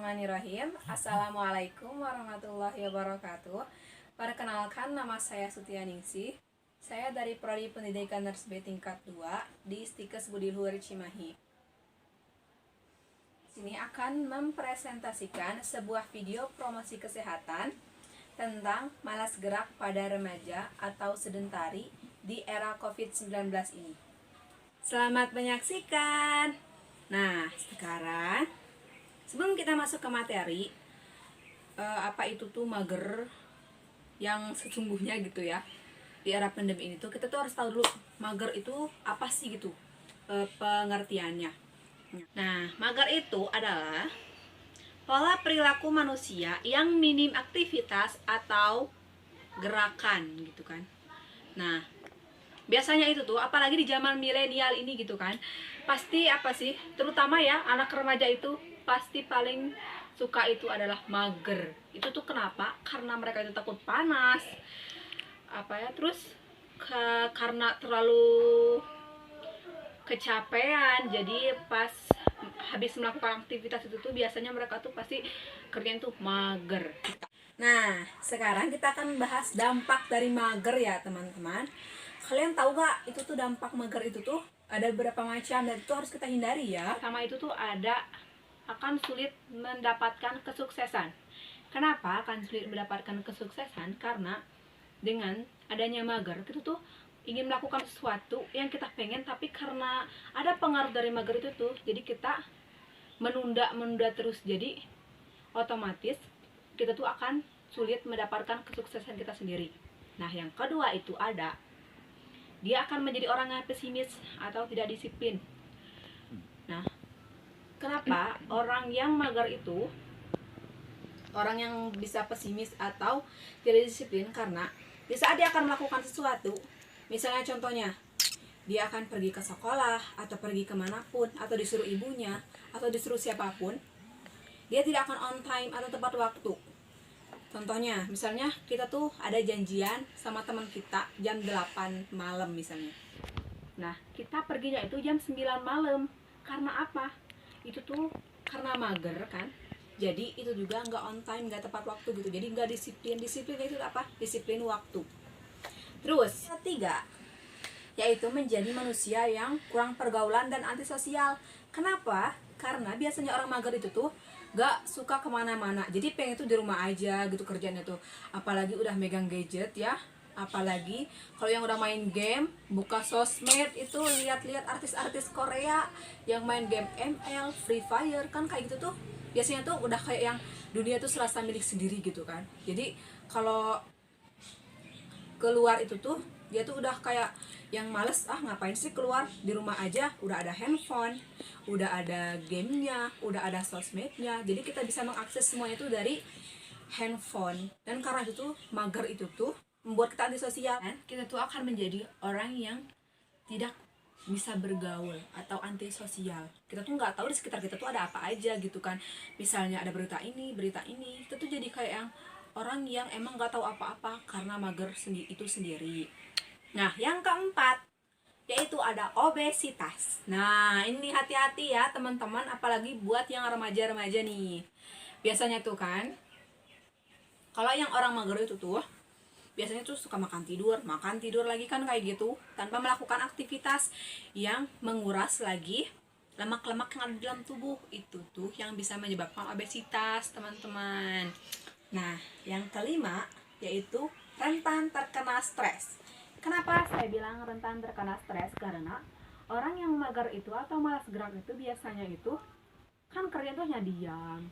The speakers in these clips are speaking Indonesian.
Bismillahirrahmanirrahim. Assalamualaikum warahmatullahi wabarakatuh. Perkenalkan, nama saya Sutianingsih. Saya dari Prodi Pendidikan Nurse B tingkat 2 di Stikes Budi Luhur Cimahi. Sini akan mempresentasikan sebuah video promosi kesehatan tentang malas gerak pada remaja atau sedentari di era COVID-19 ini. Selamat menyaksikan. Nah, sekarang sebelum kita masuk ke materi, apa itu tuh mager yang sesungguhnya gitu ya, di era pandemi ini tuh kita tuh harus tahu dulu mager itu apa sih gitu, pengertiannya. Nah, mager itu adalah pola perilaku manusia yang minim aktivitas atau gerakan gitu kan. Nah, biasanya itu tuh apalagi di zaman milenial ini gitu kan, pasti apa sih, terutama ya anak remaja itu pasti paling suka itu adalah mager. Itu tuh kenapa? Karena mereka itu takut panas terus karena terlalu kecapean. Jadi pas habis melakukan aktivitas itu tuh biasanya mereka tuh pasti kerjaan tuh mager. Nah, sekarang kita akan bahas dampak dari mager ya teman-teman. Kalian tahu gak itu tuh dampak mager itu tuh ada beberapa macam dan itu harus kita hindari ya. Sama itu tuh akan sulit mendapatkan kesuksesan. Kenapa akan sulit mendapatkan kesuksesan? Karena dengan adanya mager, kita tuh ingin melakukan sesuatu yang kita pengen, tapi karena ada pengaruh dari mager itu tuh, jadi kita menunda terus. Jadi otomatis kita tuh akan sulit mendapatkan kesuksesan kita sendiri. Nah, yang kedua itu dia akan menjadi orang yang pesimis atau tidak disiplin. Nah, kenapa orang yang mager itu orang yang bisa pesimis atau tidak disiplin? Karena di saat dia akan melakukan sesuatu, misalnya contohnya dia akan pergi ke sekolah atau pergi kemanapun, atau disuruh ibunya atau disuruh siapapun, dia tidak akan on time atau tepat waktu. Contohnya misalnya kita tuh ada janjian sama teman kita jam 8 malam misalnya. Nah, kita perginya itu jam 9 malam. Karena apa? Itu tuh karena mager kan. Jadi itu juga nggak on time, nggak tepat waktu gitu. Jadi nggak disiplin. Disiplin itu apa? Disiplin waktu. Terus ketiga, yaitu menjadi manusia yang kurang pergaulan dan antisosial. Kenapa? Karena biasanya orang mager itu tuh gak suka kemana-mana, jadi pengen tuh di rumah aja gitu kerjanya tuh. Apalagi udah megang gadget ya, apalagi kalau yang udah main game, buka sosmed itu lihat-lihat artis-artis Korea yang main game ML, Free Fire kan, kayak gitu tuh biasanya tuh udah kayak yang dunia tuh serasa milik sendiri gitu kan. Jadi kalau keluar itu tuh dia tuh udah kayak yang males, ngapain sih keluar, di rumah aja udah ada handphone, udah ada gamenya, udah ada sosmednya. Jadi kita bisa mengakses semuanya itu dari handphone. Dan karena itu tuh mager itu tuh membuat kita antisosial. Kita tuh akan menjadi orang yang tidak bisa bergaul atau antisosial. Kita tuh nggak tahu di sekitar kita tuh ada apa aja gitu kan. Misalnya ada berita ini, kita tuh jadi kayak yang orang yang emang nggak tahu apa-apa karena mager itu sendiri. Nah, yang keempat yaitu ada obesitas. Nah, ini hati-hati ya teman-teman, apalagi buat yang remaja-remaja nih. Biasanya tuh kan, kalau yang orang mager itu tuh biasanya tuh suka makan tidur lagi kan, kayak gitu, tanpa melakukan aktivitas yang menguras lagi lemak-lemak yang ada di dalam tubuh. Itu tuh yang bisa menyebabkan obesitas, teman-teman. Nah, yang kelima yaitu rentan terkena stres. Kenapa saya bilang rentan terkena stres? Karena orang yang mager itu atau malas gerak itu biasanya itu kan kerja tuh hanya diam,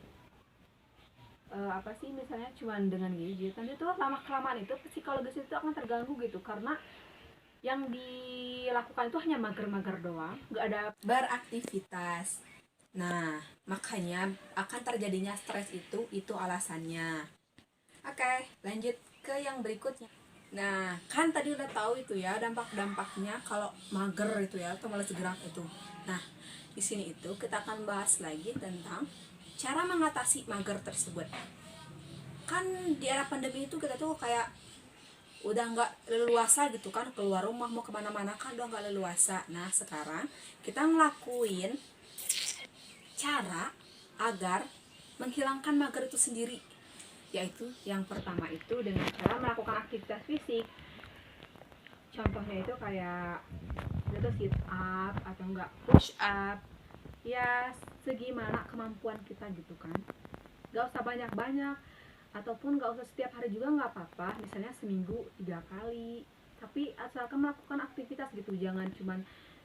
misalnya cuman dengan gadget. Nanti tuh lama-kelamaan itu psikologis itu akan terganggu gitu, karena yang dilakukan itu hanya mager-mager doang, nggak ada beraktivitas. Nah, makanya akan terjadinya stres itu alasannya. Oke, lanjut ke yang berikutnya. Nah, kan tadi udah tahu itu ya dampak-dampaknya kalau mager itu ya atau malas gerak itu. Nah, di sini itu kita akan bahas lagi tentang cara mengatasi mager tersebut. Kan di era pandemi itu kita tuh kayak udah nggak leluasa gitu kan, keluar rumah mau kemana-mana kan udah nggak leluasa. Nah, sekarang kita ngelakuin cara agar menghilangkan mager itu sendiri. Yaitu yang pertama itu dengan cara melakukan aktivitas fisik. Contohnya itu kayak itu sit up atau enggak push up. Ya segimana kemampuan kita gitu kan. Gak usah banyak-banyak, ataupun gak usah setiap hari juga nggak apa-apa, misalnya seminggu 3 kali, tapi asalkan melakukan aktivitas gitu, jangan cuman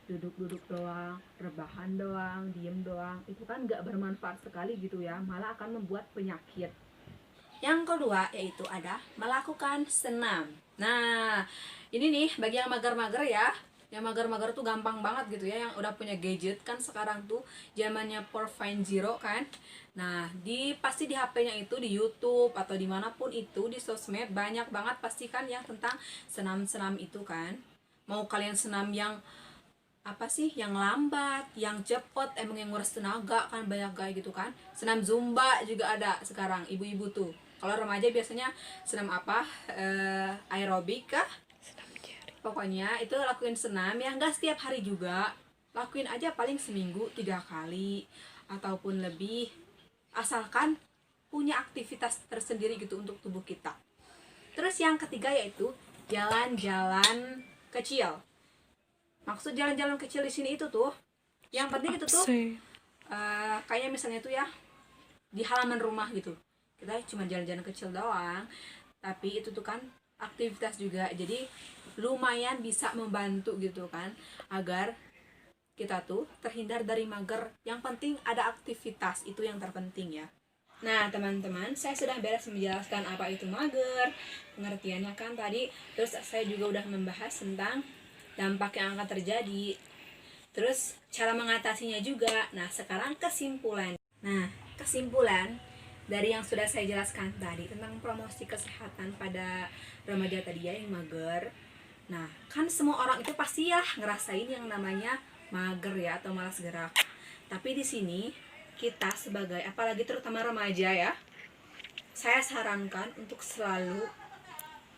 duduk-duduk doang, rebahan doang, diem doang, itu kan nggak bermanfaat sekali gitu ya, malah akan membuat penyakit. Yang kedua yaitu ada melakukan senam. Nah, ini nih bagi yang mager-mager ya. Yang mager-mager tuh gampang banget gitu ya, yang udah punya gadget kan sekarang tuh zamannya 4.0 kan. Nah, pasti di HP-nya itu di YouTube atau dimanapun itu di sosmed banyak banget pasti kan yang tentang senam-senam itu kan. Mau kalian senam yang apa sih, yang lambat, yang cepet, emang yang nguras tenaga kan banyak kayak gitu kan. Senam zumba juga ada sekarang ibu-ibu tuh. Kalau remaja biasanya senam apa, aerobik kah, pokoknya itu lakuin senam ya, nggak setiap hari juga, lakuin aja paling seminggu 3 kali ataupun lebih, asalkan punya aktivitas tersendiri gitu untuk tubuh kita. Terus yang ketiga yaitu jalan-jalan kecil. Maksud jalan-jalan kecil di sini itu tuh, yang penting itu tuh kayak misalnya tuh ya di halaman rumah gitu, kita cuma jalan-jalan kecil doang, tapi itu tuh kan aktivitas juga, jadi lumayan bisa membantu gitu kan, agar kita tuh terhindar dari mager. Yang penting ada aktivitas, itu yang terpenting ya. Nah teman-teman, saya sudah beres menjelaskan apa itu mager, pengertiannya kan tadi. Terus saya juga udah membahas tentang dampak yang akan terjadi, terus cara mengatasinya juga. Nah sekarang kesimpulan. Nah kesimpulan dari yang sudah saya jelaskan tadi tentang promosi kesehatan pada remaja tadi ya yang mager. Nah kan semua orang itu pasti ya ngerasain yang namanya mager ya atau malas gerak. Tapi di sini kita sebagai, apalagi terutama remaja ya, saya sarankan untuk selalu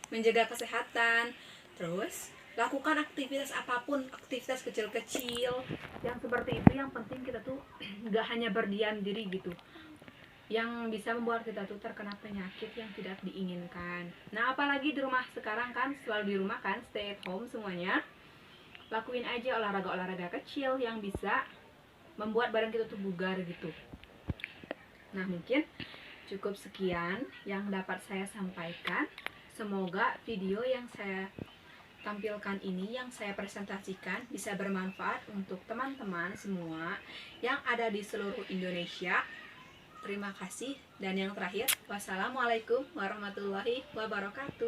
menjaga kesehatan, terus lakukan aktivitas apapun, aktivitas kecil-kecil yang seperti itu. Yang penting kita tuh nggak hanya berdiam diri gitu, yang bisa membuat kita tuh terkena penyakit yang tidak diinginkan. Nah apalagi di rumah sekarang kan, selalu di rumah kan, stay at home semuanya, lakuin aja olahraga-olahraga kecil yang bisa membuat badan kita tuh bugar gitu. Nah mungkin cukup sekian yang dapat saya sampaikan. Semoga video yang saya tampilkan ini, yang saya presentasikan, bisa bermanfaat untuk teman-teman semua yang ada di seluruh Indonesia. Terima kasih, dan yang terakhir, wassalamualaikum warahmatullahi wabarakatuh.